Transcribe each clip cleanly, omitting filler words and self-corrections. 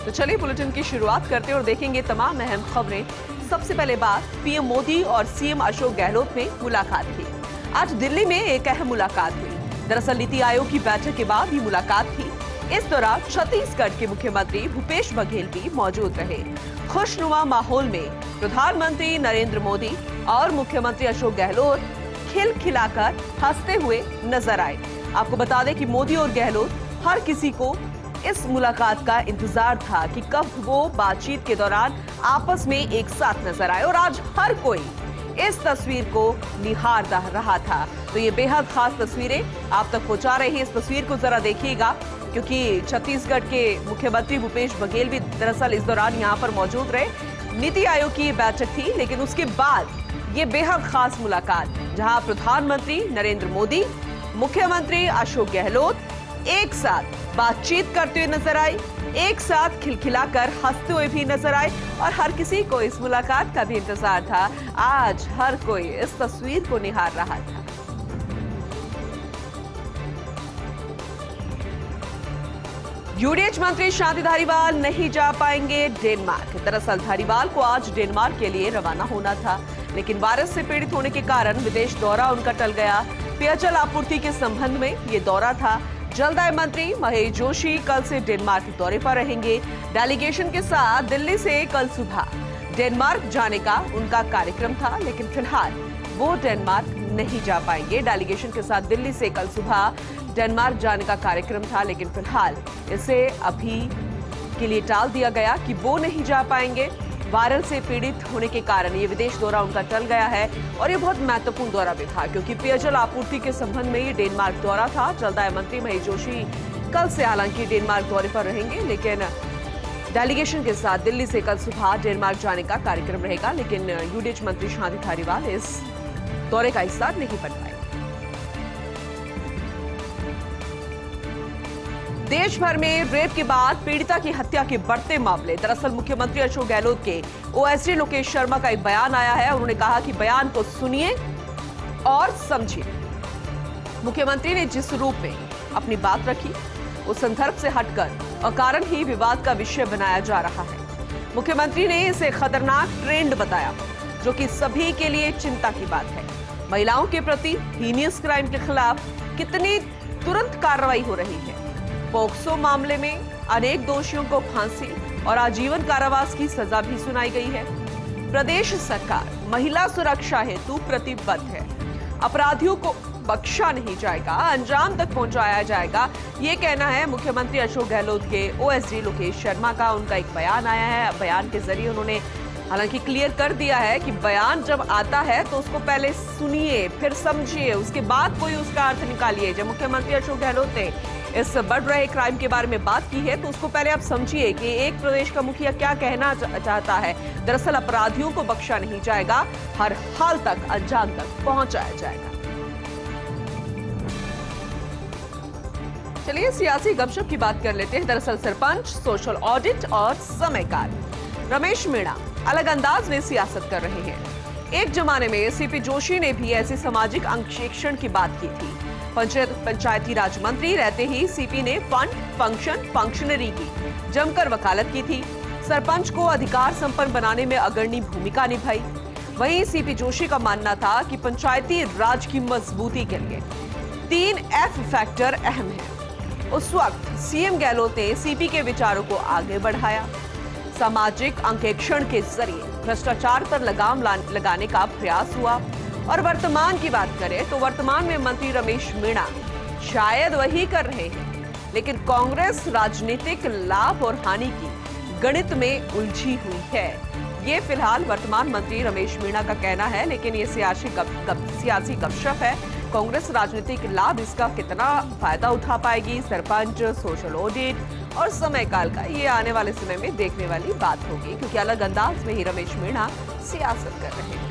तो चलिए बुलेटिन की शुरुआत करते हैं और देखेंगे तमाम अहम खबरें। सबसे पहले बात, पीएम मोदी और सीएम अशोक गहलोत में मुलाकात की। आज दिल्ली में एक अहम मुलाकात हुई। दरअसल नीति आयोग की बैठक के बाद ये मुलाकात थी। इस दौरान छत्तीसगढ़ के मुख्यमंत्री भूपेश बघेल भी मौजूद रहे। खुशनुमा माहौल में प्रधानमंत्री नरेंद्र मोदी और मुख्यमंत्री अशोक गहलोत खिलखिलाकर हंसते हुए नजर आए। आपको बता दें कि मोदी और गहलोत हर किसी को इस मुलाकात का इंतजार था कि कब वो बातचीत के दौरान आपस में एक साथ नजर आए, और आज हर कोई इस तस्वीर को निहार रहा था। तो ये बेहद खास तस्वीरें आप तक पहुंचा रही है। इस तस्वीर को जरा देखिएगा, क्योंकि छत्तीसगढ़ के मुख्यमंत्री भूपेश बघेल भी दरअसल इस दौरान यहाँ पर मौजूद रहे। नीति आयोग की बैठक थी, लेकिन उसके बाद ये बेहद खास मुलाकात, जहां प्रधानमंत्री नरेंद्र मोदी, मुख्यमंत्री अशोक गहलोत एक साथ बातचीत करते हुए नजर आए, एक साथ खिलखिलाकर हंसते हुए भी नजर आए, और हर किसी को इस मुलाकात का भी इंतजार था। आज हर कोई इस तस्वीर को निहार रहा था। यूडीएच मंत्री शांति धारीवाल नहीं जा पाएंगे डेनमार्क। दरअसल धारीवाल को आज डेनमार्क के लिए रवाना होना था, लेकिन वायरस से पीड़ित होने के कारण विदेश दौरा उनका टल गया। पेयजल आपूर्ति के संबंध में ये दौरा था। जलदाय मंत्री महेश जोशी कल से डेनमार्क दौरे पर रहेंगे। डेलीगेशन के साथ दिल्ली से कल सुबह डेनमार्क जाने का उनका कार्यक्रम था, लेकिन फिलहाल वो डेनमार्क नहीं जा पाएंगे। डेलीगेशन के साथ दिल्ली से कल सुबह डेनमार्क जाने का कार्यक्रम था, लेकिन फिलहाल इसे अभी के लिए टाल दिया गया कि वो नहीं जा पाएंगे। वायरल से पीड़ित होने के कारण ये विदेश दौरा उनका टल गया है, और ये बहुत महत्वपूर्ण दौरा भी था, क्योंकि पेयजल आपूर्ति के संबंध में ये डेनमार्क दौरा था। जलदाय मंत्री महेश जोशी कल से हालांकि डेनमार्क दौरे पर रहेंगे, लेकिन डेलीगेशन के साथ दिल्ली से कल सुबह डेनमार्क जाने का कार्यक्रम रहेगा। लेकिन यूडीएच मंत्री शांति धारीवाल इस दौरे का हिस्सा नहीं बन पाए। देश भर में रेप के बाद पीड़िता की हत्या के बढ़ते मामले। दरअसल मुख्यमंत्री अशोक गहलोत के ओएसडी लोकेश शर्मा का एक बयान आया है। उन्होंने कहा कि बयान को सुनिए और समझिए। मुख्यमंत्री ने जिस रूप में अपनी बात रखी, उस संदर्भ से हटकर अकारण ही विवाद का विषय बनाया जा रहा है। मुख्यमंत्री ने इसे खतरनाक ट्रेंड बताया, जो कि सभी के लिए चिंता की बात है। महिलाओं के प्रति हीनियस क्राइम के खिलाफ कितनी तुरंत कार्रवाई हो रही है। पोक्सो मामले में अनेक दोषियों को फांसी और आजीवन कारावास की सजा भी सुनाई गई है। प्रदेश सरकार महिला सुरक्षा हेतु प्रतिबद्ध है। अपराधियों को बख्शा नहीं जाएगा, अंजाम तक पहुंचाया जाएगा, ये कहना है मुख्यमंत्री अशोक गहलोत के ओएसडी लोकेश शर्मा का। उनका एक बयान आया है। बयान के जरिए उन्होंने हालांकि क्लियर कर दिया है कि बयान जब आता है तो उसको पहले सुनिए, फिर समझिए, उसके बाद कोई उसका अर्थ निकालिए। जब मुख्यमंत्री अशोक गहलोत ने इस बढ़ रहे क्राइम के बारे में बात की है, तो उसको पहले आप समझिए कि एक प्रदेश का मुखिया क्या कहना चाहता है। दरअसल अपराधियों को बख्शा नहीं जाएगा, हर हाल तक अंजाम तक पहुंचाया जाएगा। चलिए सियासी गपशप की बात कर लेते हैं। दरअसल सरपंच, सोशल ऑडिट और समयकाल। रमेश मीणा अलग अंदाज में सियासत कर रहे हैं। एक जमाने में सीपी जोशी ने भी ऐसे सामाजिक अंकेक्षण की बात की थी। पंचायती राज मंत्री रहते ही सीपी ने फंड, फंक्शनरी की जमकर वकालत की थी। सरपंच को अधिकार संपन्न बनाने में अग्रणी भूमिका निभाई। वहीं सीपी जोशी का मानना था कि पंचायती राज की मजबूती के लिए 3 F फैक्टर अहम है। उस वक्त सीएम गहलोत ने सीपी के विचारों को आगे बढ़ाया। सामाजिक अंकेक्षण के जरिए भ्रष्टाचार पर लगाम लगाने का प्रयास हुआ। और वर्तमान की बात करें तो वर्तमान में मंत्री रमेश मीणा शायद वही कर रहे हैं, लेकिन कांग्रेस राजनीतिक लाभ और हानि की गणित में उलझी हुई है। ये फिलहाल वर्तमान मंत्री रमेश मीणा का कहना है, लेकिन ये सियासी गपशप है। कांग्रेस राजनीतिक लाभ इसका कितना फायदा उठा पाएगी, सरपंच, सोशल ऑडिट और समयकाल का, ये आने वाले समय में देखने वाली बात होगी, क्योंकि अलग अंदाज में ही रमेश मीणा सियासत कर रहे हैं।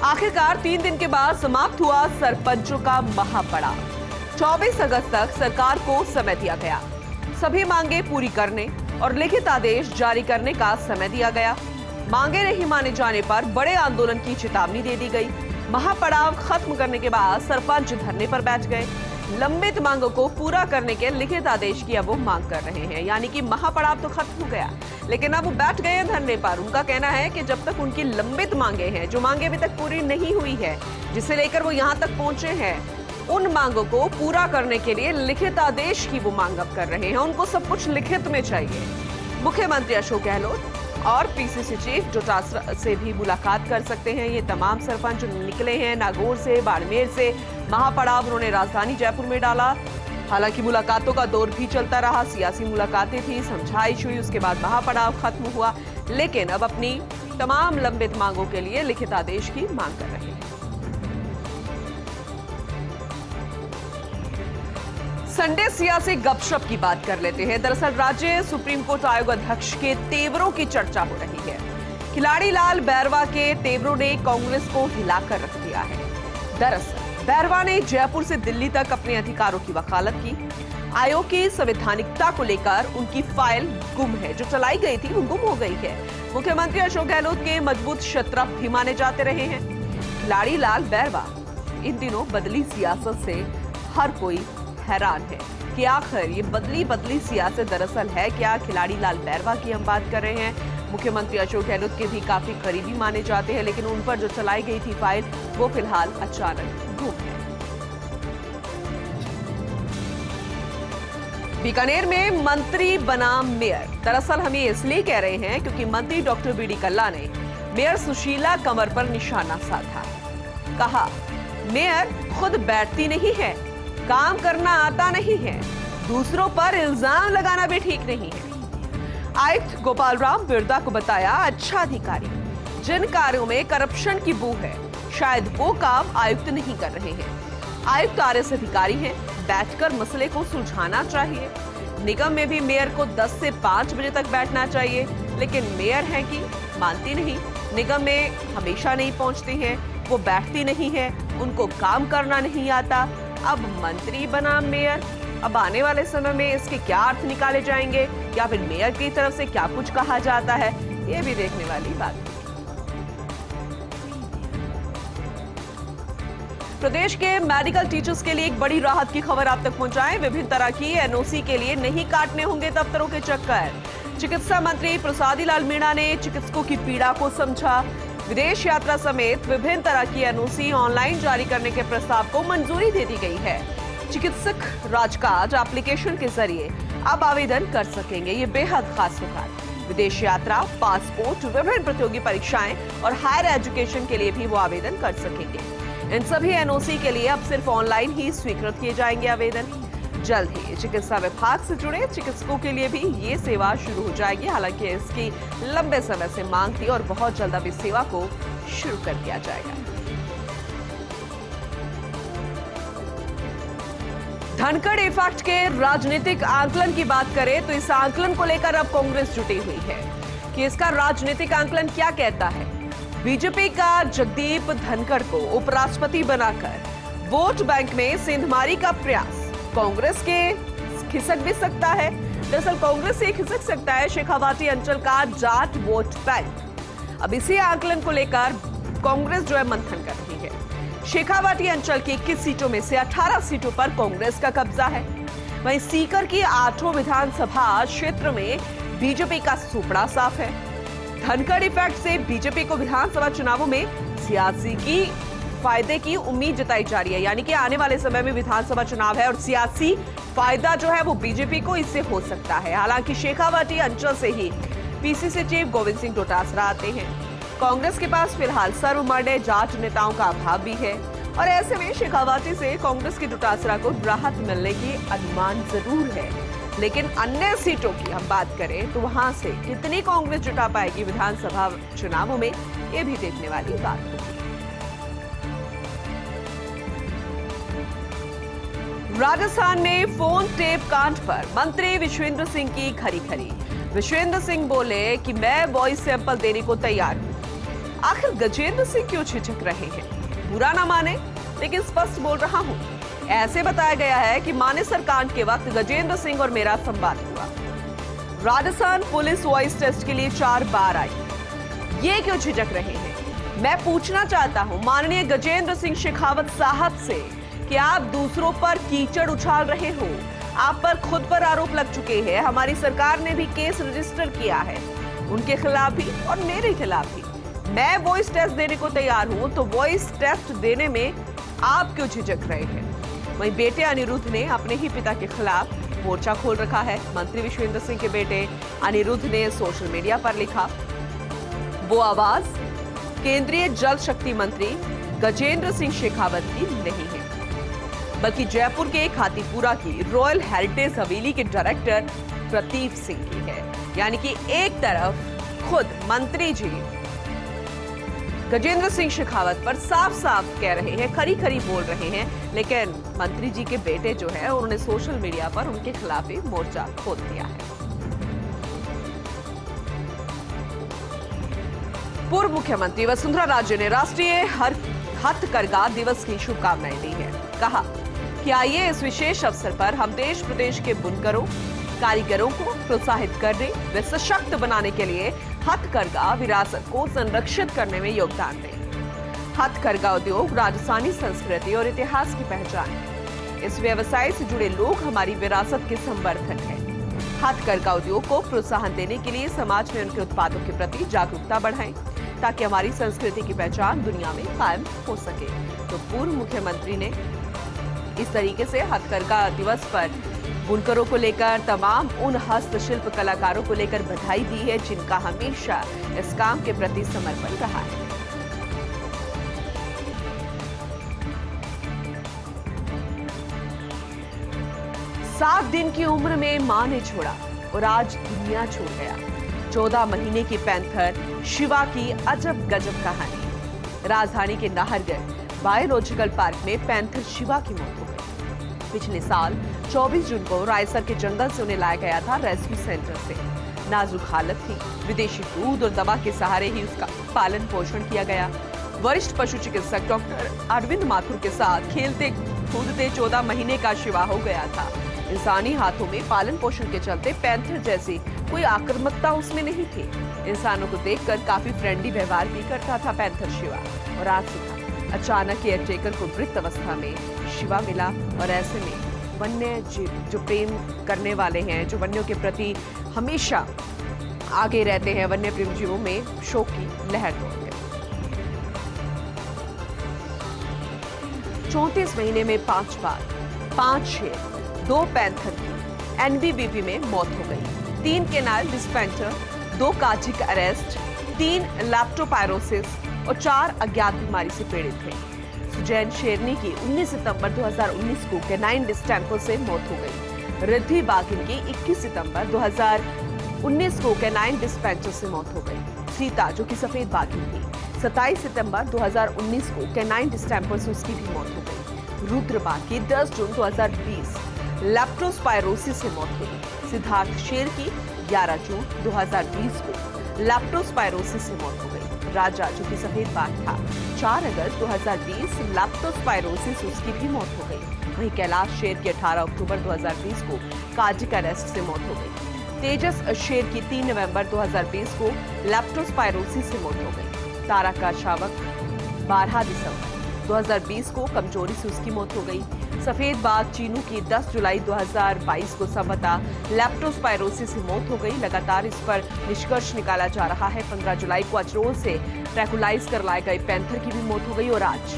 आखिरकार 3 दिन के बाद समाप्त हुआ सरपंचों का महापड़ाव। 24 अगस्त तक सरकार को समय दिया गया। सभी मांगे पूरी करने और लिखित आदेश जारी करने का समय दिया गया। मांगे नहीं माने जाने पर बड़े आंदोलन की चेतावनी दे दी गई। महापड़ाव खत्म करने के बाद सरपंच धरने पर बैठ गए। लंबित मांगों को पूरा करने के लिखित आदेश की अब वो मांग कर रहे हैं। यानी कि महापड़ाव तो खत्म हो गया, लेकिन अब वो बैठ गए हैं धरने पर। उनका कहना है कि जब तक उनकी लंबित मांगे हैं, जो मांगे अभी तक पूरी नहीं हुई है, जिसे लेकर वो यहाँ तक पहुंचे हैं, उन मांगों को पूरा करने के लिए लिखित आदेश की वो मांग अब कर रहे हैं। उनको सब कुछ लिखित में चाहिए। मुख्यमंत्री अशोक गहलोत और पीसीसी चीफ डोटासरा से भी मुलाकात कर सकते हैं। ये तमाम सरपंच निकले हैं नागौर से, बाड़मेर से। महापड़ाव उन्होंने राजधानी जयपुर में डाला। हालांकि मुलाकातों का दौर भी चलता रहा, सियासी मुलाकातें थी, समझाइश हुई, उसके बाद महापड़ाव खत्म हुआ, लेकिन अब अपनी तमाम लंबित मांगों के लिए लिखित आदेश की मांग कर रहे हैं। संडे सियासी गपशप की बात कर लेते हैं। दरअसल राज्य सुप्रीम कोर्ट आयोग अध्यक्ष के तेवरों की चर्चा हो रही है। खिलाड़ी लाल बैरवा के तेवरों ने कांग्रेस को हिलाकर रख दिया है। दरअसल बैरवा ने जयपुर से दिल्ली तक अपने अधिकारों की वकालत की। आयोग की संवैधानिकता को लेकर उनकी फाइल गुम है, जो चलाई गई थी वो गुम हो गई है। मुख्यमंत्री अशोक गहलोत के मजबूत शत्रप भी माने जाते रहे हैं। खिलाड़ी लाल बैरवा इन दिनों बदली सियासत से हर कोई हैरान है कि आखिर ये बदली सियासत दरअसल है क्या। खिलाड़ी लाल बैरवा की हम बात कर रहे हैं। मुख्यमंत्री अशोक गहलोत के भी काफी करीबी माने जाते हैं, लेकिन उन पर जो चलाई गई थी फाइल वो फिलहाल अचानक गुम है। बीकानेर में मंत्री बना मेयर। दरअसल हम ये इसलिए कह रहे हैं क्योंकि मंत्री डॉक्टर बीडी कल्ला ने मेयर सुशीला कंवर पर निशाना साधा। कहा, मेयर खुद बैठती नहीं है, काम करना आता नहीं है, दूसरों पर इल्जाम लगाना भी ठीक नहीं है। आयुक्त गोपाल राम बिरदा को बताया अच्छा अधिकारी। जिन कार्यों में करप्शन की बू है, शायद वो काम आयुक्त नहीं कर रहे हैं। आयुक्त आरएस अधिकारी हैं, बैठकर मसले को सुलझाना चाहिए। निगम में भी मेयर को 10 से 5 बजे तक बैठना चाहिए, लेकिन मेयर है कि मानती नहीं। निगम में हमेशा नहीं पहुंचती हैं, वो बैठती नहीं है, उनको काम करना नहीं आता। अब मंत्री बना मेयर। अब आने वाले समय में इसके क्या अर्थ निकाले जाएंगे, या फिर मेयर की तरफ से क्या कुछ कहा जाता है, ये भी देखने वाली बात है। प्रदेश के मेडिकल टीचर्स के लिए एक बड़ी राहत की खबर आप तक पहुंचाएं। विभिन्न तरह की एनओसी के लिए नहीं काटने होंगे दफ्तरों के चक्कर। चिकित्सा मंत्री प्रसादी लाल मीणा ने चिकित्सकों की पीड़ा को समझा। विदेश यात्रा समेत विभिन्न तरह की एनओसी ऑनलाइन जारी करने के प्रस्ताव को मंजूरी दे दी गई है। चिकित्सक राजकाज एप्लीकेशन के जरिए अब आवेदन कर सकेंगे। ये बेहद खास सुधार विदेश यात्रा, पासपोर्ट, विभिन्न प्रतियोगी परीक्षाएं और हायर एजुकेशन के लिए भी वो आवेदन कर सकेंगे। इन सभी एनओसी के लिए अब सिर्फ ऑनलाइन ही स्वीकृत किए जाएंगे आवेदन। जल्द ही चिकित्सा विभाग से जुड़े चिकित्सकों के लिए भी ये सेवा शुरू हो जाएगी। हालांकि इसकी लंबे समय से मांग थी और बहुत जल्द अब इस सेवा को शुरू कर दिया जाएगा। धनखड़ इफेक्ट के राजनीतिक आंकलन की बात करें तो इस आंकलन को लेकर अब कांग्रेस जुटी हुई है कि इसका राजनीतिक आंकलन क्या कहता है। बीजेपी का जगदीप धनखड़ को उपराष्ट्रपति बनाकर वोट बैंक में सेंधमारी का प्रयास कांग्रेस के खिसक भी सकता है। दरअसल कांग्रेस से खिसक सकता है शेखावाटी अंचल का जाट वोट बैंक। अब इसी आंकलन को लेकर कांग्रेस जो है मंथन कर रही है। शेखावाटी अंचल की 21 सीटों में से 18 सीटों पर कांग्रेस का कब्जा है। वहीं सीकर की 8 विधानसभा क्षेत्र में बीजेपी का सुपड़ा साफ है। धनखड़ इफेक्ट से बीजेपी को विधानसभा चुनावों में सियासी की फायदे की उम्मीद जताई जा रही है। यानी कि आने वाले समय में विधानसभा चुनाव है और सियासी फायदा जो है वो बीजेपी को इससे हो सकता है। हालांकि शेखावाटी अंचल से ही पीसीसी चीफ गोविंद सिंह डोटासरा आते हैं। कांग्रेस के पास फिलहाल सर्वमान्य जाट नेताओं का अभाव भी है और ऐसे में शेखावाटी से कांग्रेस की डोटासरा को राहत मिलने की अनुमान जरूर है। लेकिन अन्य सीटों की हम बात करें तो वहां से कितनी कांग्रेस जुटा पाएगी विधानसभा चुनावों में, ये भी देखने वाली बात होगी। राजस्थान में फोन टेप कांड पर मंत्री विश्वेंद्र सिंह की खरी। विश्वेंद्र सिंह बोले कि मैं वॉइस सैंपल देने को तैयार हूं। आखिर गजेंद्र सिंह क्यों झिझक रहे हैं? बुरा ना माने, लेकिन स्पष्ट बोल रहा हूं। ऐसे बताया गया है कि मानेसर कांड के वक्त गजेंद्र सिंह और मेरा संवाद हुआ। राजस्थान पुलिस वॉइस टेस्ट के लिए 4 बार आई। ये क्यों झिझक रहे हैं? मैं पूछना चाहता हूं माननीय गजेंद्र सिंह शेखावत साहब से कि आप दूसरों पर कीचड़ उछाल रहे हो। आप पर खुद पर आरोप लग चुके हैं। हमारी सरकार ने भी केस रजिस्टर किया है, उनके खिलाफ भी और मेरे खिलाफ भी। मैं वॉइस टेस्ट देने को तैयार हूं, तो वॉइस टेस्ट देने में आप क्यों झिझक रहे हैं? वहीं बेटे अनिरुद्ध ने अपने ही पिता के खिलाफ मोर्चा खोल रखा है। मंत्री विश्वेंद्र सिंह के बेटे अनिरुद्ध ने सोशल मीडिया पर लिखा, वो आवाज केंद्रीय जल शक्ति मंत्री गजेंद्र सिंह शेखावत की नहीं है, बल्कि जयपुर के खातीपुरा की रॉयल हेरिटेज हवेली के डायरेक्टर प्रतीक सिंह की है। यानी कि एक तरफ खुद मंत्री जी गजेंद्र सिंह शेखावत पर साफ साफ कह रहे हैं, खरी खरी बोल रहे हैं, लेकिन मंत्री जी के बेटे जो है उन्होंने सोशल मीडिया पर उनके खिलाफ ही मोर्चा खोल दिया है। पूर्व मुख्यमंत्री वसुंधरा राजे ने राष्ट्रीय हथकरघा दिवस की शुभकामनाएं दी है। कहा कि आइए इस विशेष अवसर पर हम देश प्रदेश के बुनकरों, कारीगरों को प्रोत्साहित करने व सशक्त बनाने के लिए हथकरघा विरासत को संरक्षित करने में योगदान दें। हथकरघा उद्योग राजस्थानी संस्कृति और इतिहास की पहचान है। इस व्यवसाय से जुड़े लोग हमारी विरासत के संवर्धक हैं। हथकरघा उद्योग को प्रोत्साहन देने के लिए समाज में उनके उत्पादों के प्रति जागरूकता बढ़ाएं, ताकि हमारी संस्कृति की पहचान दुनिया में कायम हो सके। तो पूर्व मुख्यमंत्री ने इस तरीके से हथकरघा दिवस पर बुनकरों को लेकर, तमाम उन हस्तशिल्प कलाकारों को लेकर बधाई दी है जिनका हमेशा इस काम के प्रति समर्पण रहा है। सात दिन की उम्र में मां ने छोड़ा और आज दुनिया छोड़ गया। 14 महीने की पैंथर शिवा की अजब गजब कहानी। राजधानी के नाहरगढ़ बायोलॉजिकल पार्क में पैंथर शिवा की मौत हो गई। पिछले साल 24 जून को रायसर के जंगल से उन्हें लाया गया था रेस्क्यू सेंटर से। नाजुक हालत थी, विदेशी दूध और दवा के सहारे ही उसका पालन पोषण किया गया। वरिष्ठ पशु चिकित्सक डॉक्टर अरविंद माथुर के साथ खेलते कूदते 14 महीने का शिवा हो गया था। इंसानी हाथों में पालन पोषण के चलते पैंथर जैसी कोई आक्रामकता उसमें नहीं थी। इंसानों को देखकर काफी फ्रेंडली व्यवहार भी करता था पैंथर शिवा। और आज सुबह अचानक केयरटेकर को मृत अवस्था में शिवा मिला। और ऐसे में वन्य जीव जो प्रेम करने वाले हैं, जो वन्यों के प्रति हमेशा आगे रहते हैं, वन्य प्रेम जीवों में शोक की लहर दौड़ गई। 34 महीने में 5 बार 5 शेर, 2 पैंथर की एनबीबीपी में मौत हो गई। 3 केनाल डिस्पेंसर, 2 कार्डियक अरेस्ट, 3 लैप्टोपायरोसिस और 4 अज्ञात बीमारी से पीड़ित थे। सुजैन शेरनी की 19 सितंबर 2019 को केनाइन डिस्टेंपर से मौत हो गई। रिद्धि बाघिन की 21 सितंबर 2019 को केनाइन डिस्पेंसर से मौत हो गई। सीता जो कि सफेद बाघिन थी, 27 सितंबर 2019 को केनाइन डिस्टेंपर से उसकी भी मौत हो गई। रुद्रबाघ की 10 जून 2020 लैप्टोस्पायरोसिस से मौत हुई। सिद्धार्थ शेर की 11 जून 2020 को लैप्टोस्पायरोसिस से मौत हो गई। राजा जो कि सफेद बाघ था, 4 अगस्त 2020 लैप्टोस्पायरोसिस उसकी भी मौत हो गई। वहीं कैलाश शेर की 18 अक्टूबर 2020 को कार्डियक अरेस्ट से मौत हो गई। तेजस शेर की 3 नवंबर 2020 को लैप्टोस्पायरोसिस से मौत हो गई। तारा का शावक 12 दिसंबर 2020 को कमजोरी से उसकी मौत हो गई। सफेद बाघ चीनू की 10 जुलाई 2022 को संभवतः लैप्टोस्पायरोसिस से मौत हो गई। लगातार इस पर निष्कर्ष निकाला जा रहा है। 15 जुलाई को अचरोल से ट्रैकुलाइज कर लाए गए पैंथर की भी मौत हो गई। और आज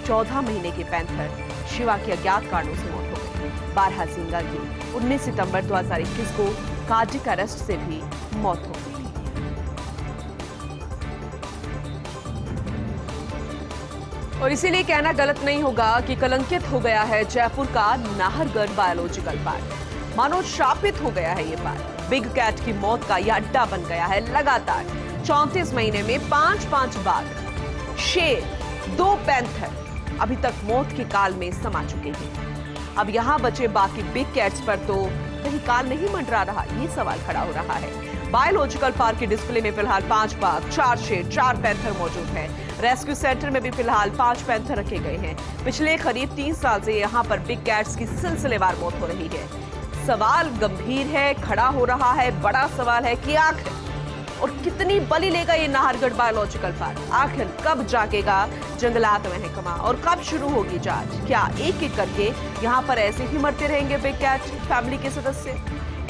14 महीने के पैंथर शिवा की अज्ञात कारणों से मौत हो गई। बारहसिंगा की 19 सितंबर 2021 को कार्डियक अरेस्ट से भी मौत हो गई। और इसीलिए कहना गलत नहीं होगा कि कलंकित हो गया है जयपुर का नाहरगढ़ बायोलॉजिकल पार्क। मानो शापित हो गया है ये पार्क। बिग कैट की मौत का यह अड्डा बन गया है। लगातार 34 महीने में 5 बाघ, शेर, 2 पैंथर अभी तक मौत के काल में समा चुके हैं। अब यहां बचे बाकी बिग कैट्स पर तो कहीं काल नहीं मंडरा रहा, ये सवाल खड़ा हो रहा है। बायोलॉजिकल पार्क के डिस्प्ले में फिलहाल 5 बाघ, 4 शेर, 4 पैंथर मौजूद है। रेस्क्यू सेंटर में भी फिलहाल 5 पैंथर रखे गए हैं। पिछले करीब 3 साल से यहाँ पर बिग कैट्स की सिलसिलेवार मौत हो रही है। सवाल गंभीर है, खड़ा हो रहा है। बड़ा सवाल है कि आखिर और कितनी बलि लेगा ये नाहरगढ़ बायोलॉजिकल पार्क? आखिर कब जागेगा जंगलात महकमा और कब शुरू होगी जांच? क्या एक एक करके यहाँ पर ऐसे ही मरते रहेंगे बिग कैट फैमिली के सदस्य?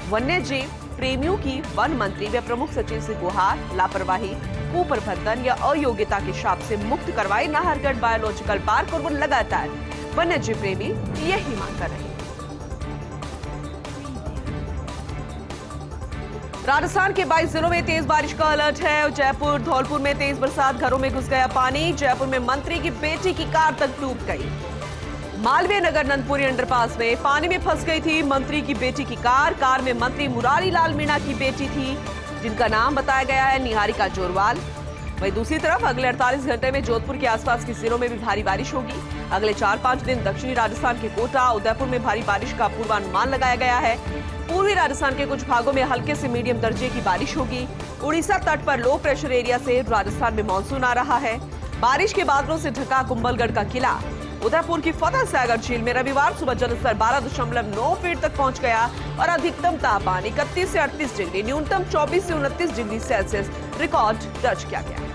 वन्य जीव प्रेमियों की वन मंत्री व प्रमुख सचिव से गुहार, लापरवाही, कुप्रबंधन या अयोग्यता के शाप से मुक्त करवाए नाहरगढ़ बायोलॉजिकल पार्क और वो लगातार वन्य जीव प्रेमी यही मांग कर रहे हैं। राजस्थान के 22 जिलों में तेज बारिश का अलर्ट है। जयपुर, धौलपुर में तेज बरसात, घरों में घुस गया पानी। जयपुर में मंत्री की बेटी की कार तक डूब गई। मालवीय नगर नंदपुरी अंडरपास में पानी में फंस गई थी मंत्री की बेटी की कार। कार में मंत्री मुरारी लाल मीणा की बेटी थी, जिनका नाम बताया गया है निहारिका जोरवाल। वहीं दूसरी तरफ अगले 48 घंटे में जोधपुर के आसपास के जिलों में भी भारी बारिश होगी। अगले 4-5 दिन दक्षिणी राजस्थान के कोटा, उदयपुर में भारी बारिश का पूर्वानुमान लगाया गया है। पूर्वी राजस्थान के कुछ भागों में हल्के से मीडियम दर्जे की बारिश होगी। उड़ीसा तट पर लो प्रेशर एरिया से राजस्थान में मानसून आ रहा है। बारिश के बादलों से ढका कुंभलगढ़ का किला। उदयपुर की फतेह सागर झील में रविवार सुबह जलस्तर 12.9 फीट तक पहुंच गया और अधिकतम तापमान 31 से 38 डिग्री, न्यूनतम 24 से 29 डिग्री सेल्सियस रिकॉर्ड दर्ज किया गया।